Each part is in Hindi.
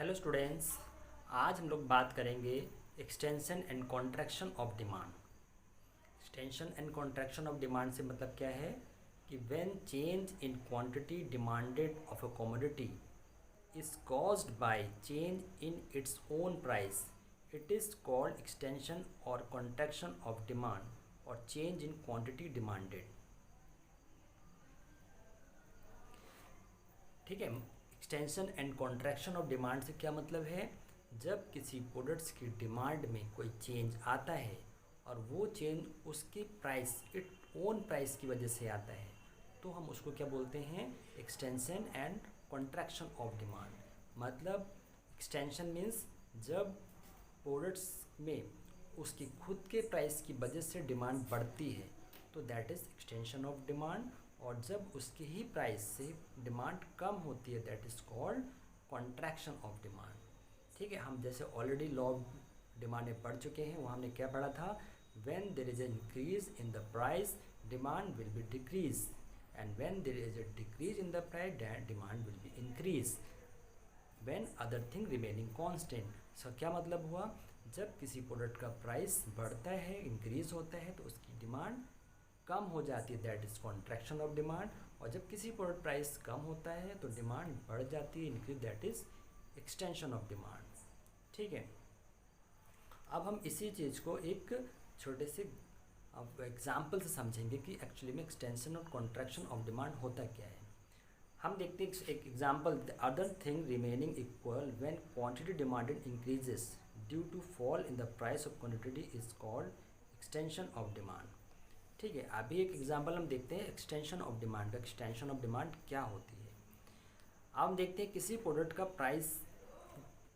Hello students. आज हम लोग बात करेंगे extension and contraction of demand. Extension and contraction of demand से मतलब क्या है कि when change in quantity demanded of a commodity is caused by change in its own price, it is called extension और कॉन्ट्रैक्शन ऑफ डिमांड और चेंज इन क्वांटिटी डिमांडेड। ठीक है। Extension and contraction of demand से क्या मतलब है, जब किसी प्रोडक्ट्स की डिमांड में कोई चेंज आता है और वो चेंज उसकी प्राइस इट ओन प्राइस की वजह से आता है तो हम उसको क्या बोलते हैं, extension and contraction of demand. मतलब एक्सटेंशन मीन्स जब प्रोडक्ट्स में उसकी खुद के प्राइस की वजह से डिमांड बढ़ती है तो that is extension of demand, और जब उसकी ही प्राइस से डिमांड कम होती है that is called contraction of demand. ठीक है। हम जैसे ऑलरेडी लॉ ऑफ डिमांड में पढ़ चुके हैं, वहाँ हमने क्या पढ़ा था, when there is a increase in the price demand will be decrease and when there is a decrease in the price demand will be increase when other thing remaining constant. So क्या मतलब हुआ, जब किसी प्रोडक्ट का प्राइस बढ़ता है इंक्रीज होता है तो उसकी डिमांड कम हो जाती है that is contraction of demand, और जब किसी प्रोडक्ट प्राइस कम होता है तो डिमांड बढ़ जाती है increase that is extension of demand. ठीक है। अब हम इसी चीज़ को एक छोटे से एग्जाम्पल से समझेंगे कि एक्चुअली में एक्सटेंशन और कॉन्ट्रैक्शन ऑफ डिमांड होता क्या है। हम देखते हैं एक example, the other thing remaining equal when quantity demanded increases due to fall in the price of quantity is called extension of demand. ठीक है। अभी एक एग्जांपल हम देखते हैं एक्सटेंशन ऑफ डिमांड का। एक्सटेंशन ऑफ डिमांड क्या होती है, अब हम देखते हैं किसी प्रोडक्ट का प्राइस,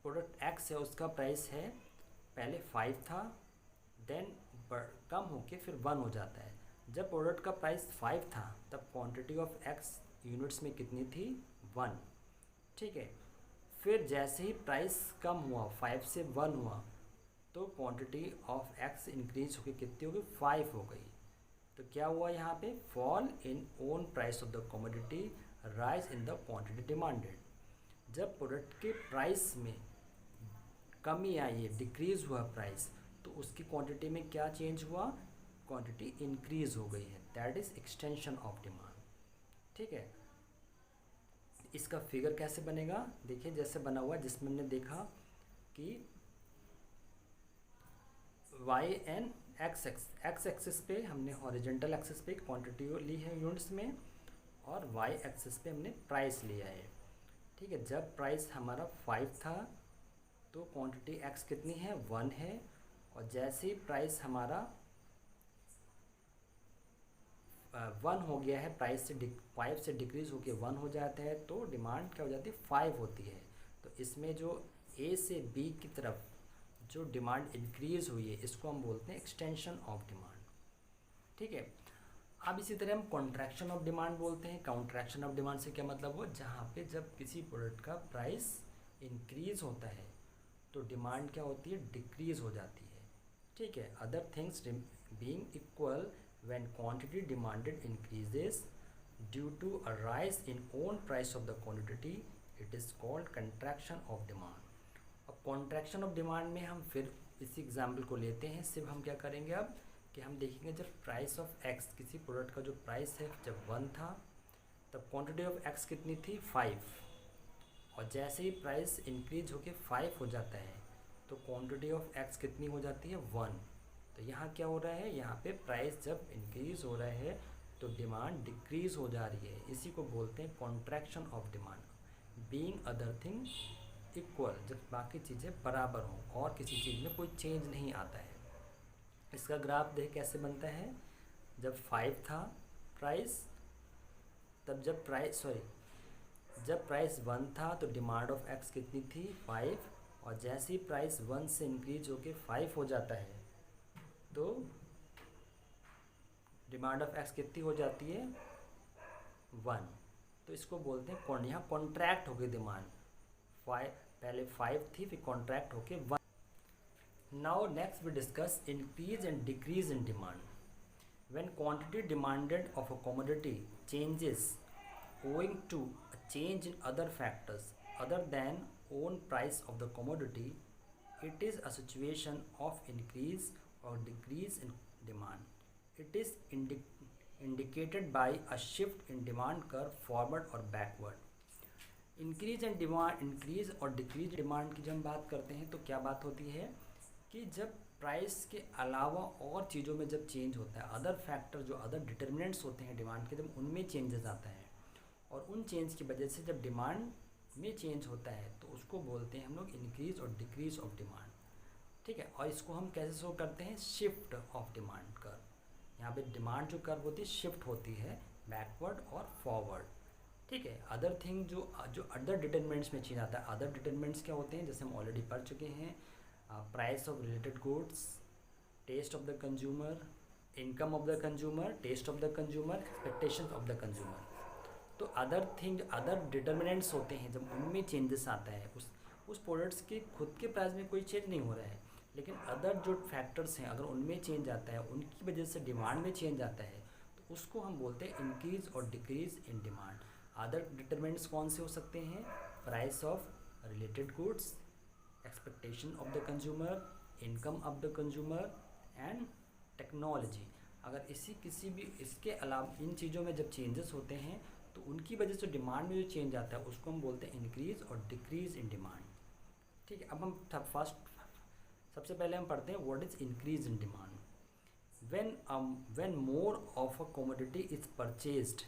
प्रोडक्ट एक्स है, उसका प्राइस है पहले 5 था, देन कम होके फिर 1 हो जाता है। जब प्रोडक्ट का प्राइस 5 था तब क्वांटिटी ऑफ एक्स यूनिट्स में कितनी थी, 1। ठीक है। फिर जैसे ही प्राइस कम हुआ 5 से 1 हुआ तो क्वांटिटी ऑफ एक्स इंक्रीज होकर कितनी हो गई, 5 हो गई। तो क्या हुआ यहाँ पे, fall in own price of the commodity rise in the quantity demanded. जब प्रोडक्ट के प्राइस में कमी आई है, डिक्रीज हुआ प्राइस, तो उसकी क्वांटिटी में क्या चेंज हुआ, क्वांटिटी इंक्रीज हो गई है, that is extension of demand. ठीक है। इसका फिगर कैसे बनेगा, देखिए जैसे बना हुआ जिसमें हमने देखा कि वाई एन एक्स एक्सिस पे हमने हॉरिजेंटल एक्सिस पे क्वांटिटी ली है यूनिट्स में, और वाई एक्सिस पे हमने प्राइस लिया है। ठीक है। जब प्राइस हमारा 5 था तो क्वांटिटी एक्स कितनी है, 1 है, और जैसे ही प्राइस हमारा 1 हो गया है, प्राइस से 5 से डिक्रीज होकर 1 हो जाता है तो डिमांड क्या हो जाती है, 5 होती है। तो इसमें जो ए से बी की तरफ जो डिमांड इंक्रीज हुई है इसको हम बोलते हैं एक्सटेंशन ऑफ डिमांड। ठीक है। अब इसी तरह हम कॉन्ट्रैक्शन ऑफ डिमांड बोलते हैं। कॉन्ट्रैक्शन ऑफ डिमांड से क्या मतलब हो, जहाँ पे जब किसी प्रोडक्ट का प्राइस इंक्रीज होता है तो डिमांड क्या होती है, डिक्रीज हो जाती है। ठीक है। Other things being equal when quantity demanded increases due to a rise in own price of the quantity it is called contraction of demand. अब कॉन्ट्रैक्शन ऑफ डिमांड में हम फिर इसी एग्जाम्पल को लेते हैं, सिर्फ हम क्या करेंगे अब कि हम देखेंगे जब प्राइस ऑफ एक्स, किसी प्रोडक्ट का जो प्राइस है जब 1 था तब क्वांटिटी ऑफ एक्स कितनी थी, 5, और जैसे ही प्राइस इंक्रीज होके 5 हो जाता है तो क्वांटिटी ऑफ एक्स कितनी हो जाती है, 1। तो यहाँ क्या हो रहा है, यहाँ पे प्राइस जब इंक्रीज हो रहा है तो डिमांड डिक्रीज हो जा रही है, इसी को बोलते हैं contraction of demand. Being other thing equal, जब बाकी चीज़ें बराबर हों और किसी चीज़ में कोई चेंज नहीं आता है। इसका ग्राफ देख कैसे बनता है, जब 5 था प्राइस, तब जब प्राइस 1 था तो डिमांड ऑफ एक्स कितनी थी, 5, और जैसे ही प्राइस 1 से इंक्रीज होके 5 हो जाता है तो डिमांड ऑफ एक्स कितनी हो जाती है, 1। तो इसको बोलते हैं यहाँ कॉन्ट्रैक्ट हो गई डिमांड, पहले 5 थी फिर कॉन्ट्रैक्ट होके 1। Now next we discuss increase and decrease in demand. When quantity demanded of a commodity changes owing to a change in other factors other than own price of the commodity, it is a situation of increase or decrease in demand. It is indicated by a shift in demand curve forward or backward. Increase and demand, increase और डिक्रीज डिमांड की जब हम बात करते हैं तो क्या बात होती है कि जब प्राइस के अलावा और चीज़ों में जब चेंज होता है, अदर फैक्टर जो अदर डिटर्मिनेंट्स होते हैं डिमांड के, जब उनमें चेंजेस आता है और उन चेंज की वजह से जब डिमांड में चेंज होता है तो उसको बोलते हैं हम लोग इंक्रीज और डिक्रीज ऑफ डिमांड। ठीक है, और इसको हम कैसे शो करते हैं, शिफ्ट ऑफ डिमांड कर्व। यहाँ पे डिमांड जो कर्व होती है शिफ्ट होती है बैकवर्ड और फॉरवर्ड। ठीक है, अदर थिंग जो अदर डिटरमिनेंट्स में चेंज आता है, अदर डिटरमिनेंट्स क्या होते हैं जैसे हम ऑलरेडी पढ़ चुके हैं, price of related goods, taste of the consumer, income of the consumer, taste of the consumer, expectation of the consumer. तो अदर थिंग अदर डिटर्मिनेंट्स होते हैं जब उनमें चेंजेस आता है, उस प्रोडक्ट्स के खुद के प्राइस में कोई चेंज नहीं हो रहा है, लेकिन अदर जो फैक्टर्स हैं अगर उनमें चेंज आता है, उनकी वजह से डिमांड में चेंज आता है, तो उसको हम बोलते हैं इंक्रीज और decrease in demand. Other determinants कौन से हो सकते हैं, price of related goods, expectation of the consumer, income of the consumer and technology. अगर किसी भी इसके अलावा इन चीज़ों में जब चेंजेस होते हैं तो उनकी वजह से डिमांड में जो चेंज आता है उसको हम बोलते हैं इंक्रीज और डिक्रीज इन डिमांड। ठीक है, अब हम सबसे पहले हम पढ़ते हैं what is increase in demand. When more of a commodity is purchased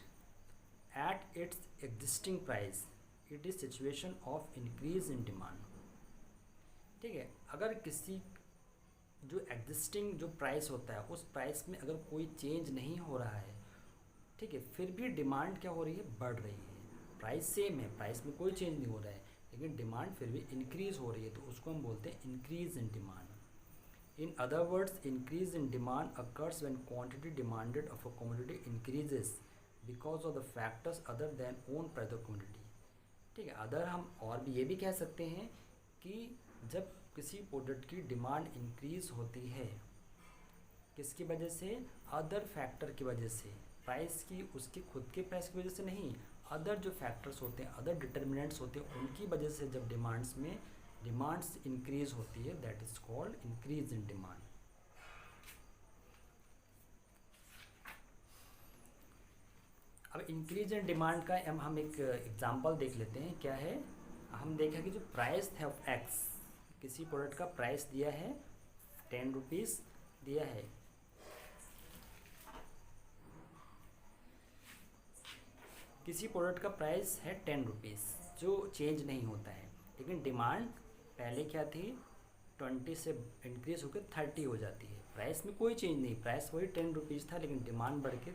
at its existing price, it is situation of increase in demand. ठीक है, अगर किसी जो एग्जिस्टिंग जो प्राइस होता है उस प्राइस में अगर कोई चेंज नहीं हो रहा है, ठीक है, फिर भी डिमांड क्या हो रही है, बढ़ रही है। प्राइस सेम है, प्राइस में कोई चेंज नहीं हो रहा है, लेकिन डिमांड फिर भी इंक्रीज़ हो रही है, तो उसको हम बोलते हैं increase in demand. In other words, increase in demand occurs when quantity demanded of a commodity increases because of the factors other than own price of commodity. ठीक है, अदर हम और भी ये भी कह सकते हैं कि जब किसी प्रोडक्ट की डिमांड इंक्रीज़ होती है, किसकी वजह से, अदर फैक्टर की वजह से, प्राइस की उसके खुद के प्राइस की वजह से नहीं, अदर जो फैक्टर्स होते हैं, अदर डिटर्मिनेंट्स होते हैं, उनकी वजह से जब डिमांड्स इंक्रीज होती है, that is called increase in demand. अब इंक्रीज इन डिमांड का हम एक एग्जांपल देख लेते हैं। क्या है, हम देखा कि जो प्राइस है ऑफ एक्स, किसी प्रोडक्ट का प्राइस दिया है 10 रुपीज़ दिया है, किसी प्रोडक्ट का प्राइस है 10 रुपीज़ जो चेंज नहीं होता है, लेकिन डिमांड पहले क्या थी 20 से इंक्रीज होकर 30 हो जाती है। प्राइस में कोई चेंज नहीं, प्राइस वही 10 रुपीज़ था, लेकिन डिमांड बढ़ के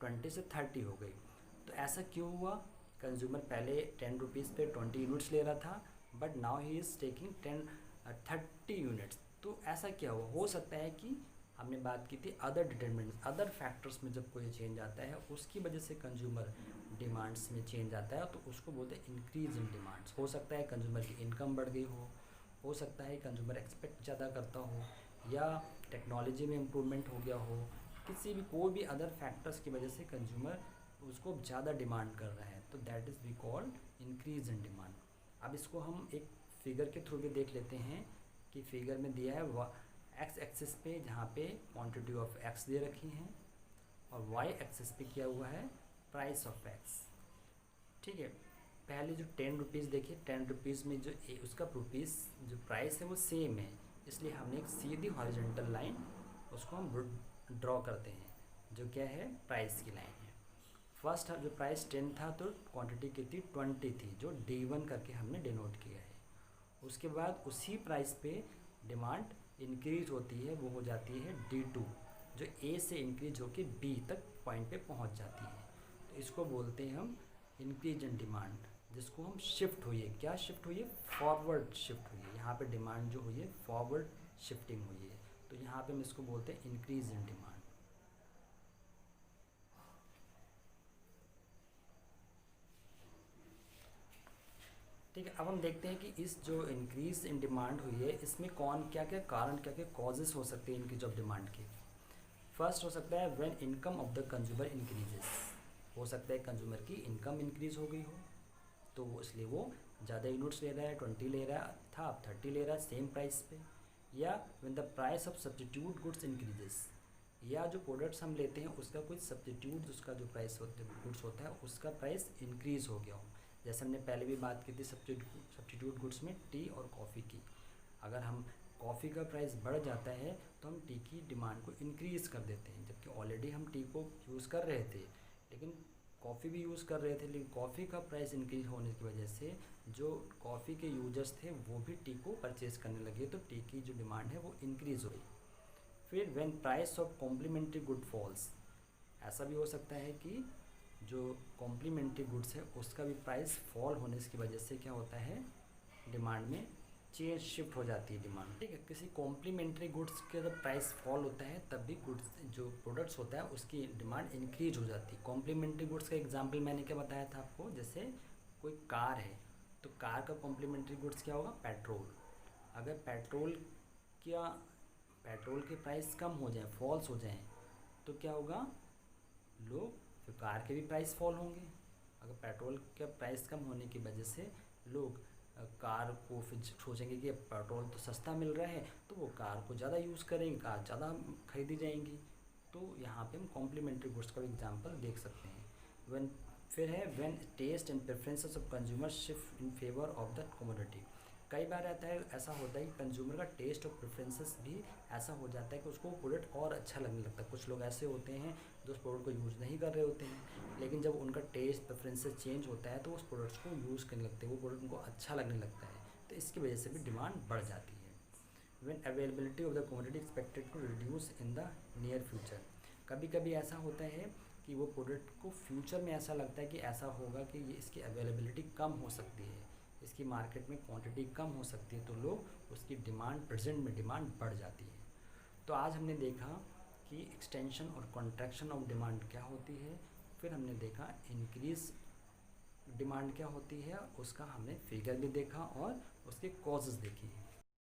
20 से 30 हो गई। तो ऐसा क्यों हुआ, कंज्यूमर पहले 10 रुपीज़ पे 20 यूनिट्स ले रहा था, but now he is taking 30 units. तो ऐसा क्या हुआ, हो सकता है कि हमने बात की थी अदर डिटरमिनेंट्स, अदर फैक्टर्स में जब कोई चेंज आता है उसकी वजह से कंज्यूमर डिमांड्स में चेंज आता है, तो उसको बोलते हैं इंक्रीज इन डिमांड्स। हो सकता है कंज्यूमर की इनकम बढ़ गई हो सकता है कंज्यूमर एक्सपेक्ट ज़्यादा करता हो, या टेक्नोलॉजी में इम्प्रूवमेंट हो गया हो, किसी भी कोई भी अदर फैक्टर्स की वजह से कंज्यूमर उसको ज़्यादा डिमांड कर रहा है, तो that is we called increase in demand. अब इसको हम एक फिगर के थ्रू भी देख लेते हैं कि फिगर में दिया है एक्स एक्सिस पे जहाँ पे क्वांटिटी ऑफ एक्स दे रखी हैं, और वाई एक्सिस पे क्या हुआ है, प्राइस ऑफ एक्स। ठीक है, पहले जो 10 रुपीज़ देखिए, 10 रुपीज़ में जो उसका रुपीज़ जो प्राइस है वो सेम है, इसलिए हमने एक सीधी हॉरिजॉन्टल लाइन उसको हम ड्रॉ करते हैं, जो क्या है, प्राइस की लाइन है। फर्स्ट जो प्राइस 10 था तो क्वांटिटी कितनी 20 थी, जो D1 करके हमने डिनोट किया है। उसके बाद उसी प्राइस पे डिमांड इंक्रीज होती है, वो हो जाती है D2, जो A से इंक्रीज होकर B तक पॉइंट पे पहुंच जाती है, तो इसको बोलते हैं हम इंक्रीज इन डिमांड, जिसको हम शिफ्ट हुई है, क्या शिफ्ट हुई है, फॉरवर्ड शिफ्ट हुई है। यहाँ पे डिमांड जो हुई है फॉरवर्ड शिफ्टिंग हुई है, तो यहाँ पे हम इसको बोलते हैं इंक्रीज इन डिमांड। ठीक है, अब हम देखते हैं कि इस जो इंक्रीज इन डिमांड हुई है इसमें क्या क्या कॉजेस हो सकते हैं इनकी जॉब डिमांड के। फर्स्ट हो सकता है when income of the consumer increases, हो सकता है कंज्यूमर की इनकम इंक्रीज हो गई हो, तो इसलिए वो ज़्यादा यूनिट्स ले रहा है, 20 ले रहा था, अब 30 ले रहा है सेम प्राइस पे। या when the price of substitute goods increases, या जो प्रोडक्ट्स हम लेते हैं उसका कोई सब्स्टिट्यूट, उसका जो प्राइस होते गुड्स होता है उसका प्राइस इंक्रीज़ हो गया हो। जैसे हमने पहले भी बात की थी सब्स्टिट्यूट गुड्स में टी और कॉफ़ी की। अगर हम कॉफ़ी का प्राइस बढ़ जाता है तो हम टी की डिमांड को इंक्रीज़ कर देते हैं, जबकि ऑलरेडी हम टी को यूज़ कर रहे थे, लेकिन कॉफ़ी भी यूज़ कर रहे थे, लेकिन कॉफ़ी का प्राइस इंक्रीज होने की वजह से जो कॉफ़ी के यूजर्स थे वो भी टी को परचेज़ करने लगे, तो टी की जो डिमांड है वो इंक्रीज़ हुई। फिर when price of complementary good falls, ऐसा भी हो सकता है कि जो कॉम्प्लीमेंट्री गुड्स है उसका भी प्राइस फॉल होने की वजह से क्या होता है, डिमांड में चेंज शिफ्ट हो जाती है डिमांड। ठीक है, किसी कॉम्प्लीमेंट्री गुड्स के जब प्राइस फॉल होता है तब भी गुड्स जो प्रोडक्ट्स होता है उसकी डिमांड इंक्रीज हो जाती है। कॉम्प्लीमेंट्री गुड्स का एग्जांपल मैंने क्या बताया था आपको, जैसे कोई कार है तो कार का कॉम्प्लीमेंट्री गुड्स क्या होगा, पेट्रोल। अगर पेट्रोल के प्राइस कम हो जाए, फॉल्स हो जाए, तो क्या होगा, लोग फिर कार के भी प्राइस फॉल होंगे। अगर पेट्रोल का प्राइस कम होने की वजह से लोग कार को फिर सोचेंगे कि पेट्रोल तो सस्ता मिल रहा है, तो वो कार को ज़्यादा यूज़ करेंगे, कार ज़्यादा खरीदी जाएंगी। तो यहाँ पे हम कॉम्प्लीमेंट्री गुड्स का एग्जांपल देख सकते हैं। फिर है when taste and preferences of consumer shift in favour of the commodity. कई बार ऐसा होता है कि कंज्यूमर का टेस्ट और प्रेफरेंसेस भी ऐसा हो जाता है कि उसको प्रोडक्ट और अच्छा लगने लगता है। कुछ लोग ऐसे होते हैं जो उस प्रोडक्ट को यूज़ नहीं कर रहे होते हैं, लेकिन जब उनका टेस्ट प्रेफरेंसेस चेंज होता है तो उस प्रोडक्ट्स को यूज़ करने लगते हैं, वो प्रोडक्ट उनको अच्छा लगने लगता है, तो इसकी वजह से भी डिमांड बढ़ जाती है। When availability of the commodity expected to reduce in the near future, कभी कभी ऐसा होता है कि वो प्रोडक्ट को फ्यूचर में ऐसा लगता है कि ऐसा होगा कि ये इसकी अवेलेबिलिटी कम हो सकती है, इसकी मार्केट में क्वांटिटी कम हो सकती है, तो लोग उसकी डिमांड, प्रेजेंट में डिमांड बढ़ जाती है। तो आज हमने देखा कि एक्सटेंशन और कॉन्ट्रैक्शन ऑफ डिमांड क्या होती है, फिर हमने देखा इंक्रीज डिमांड क्या होती है, उसका हमने फिगर भी देखा और उसके कॉजेज़ देखे हैं।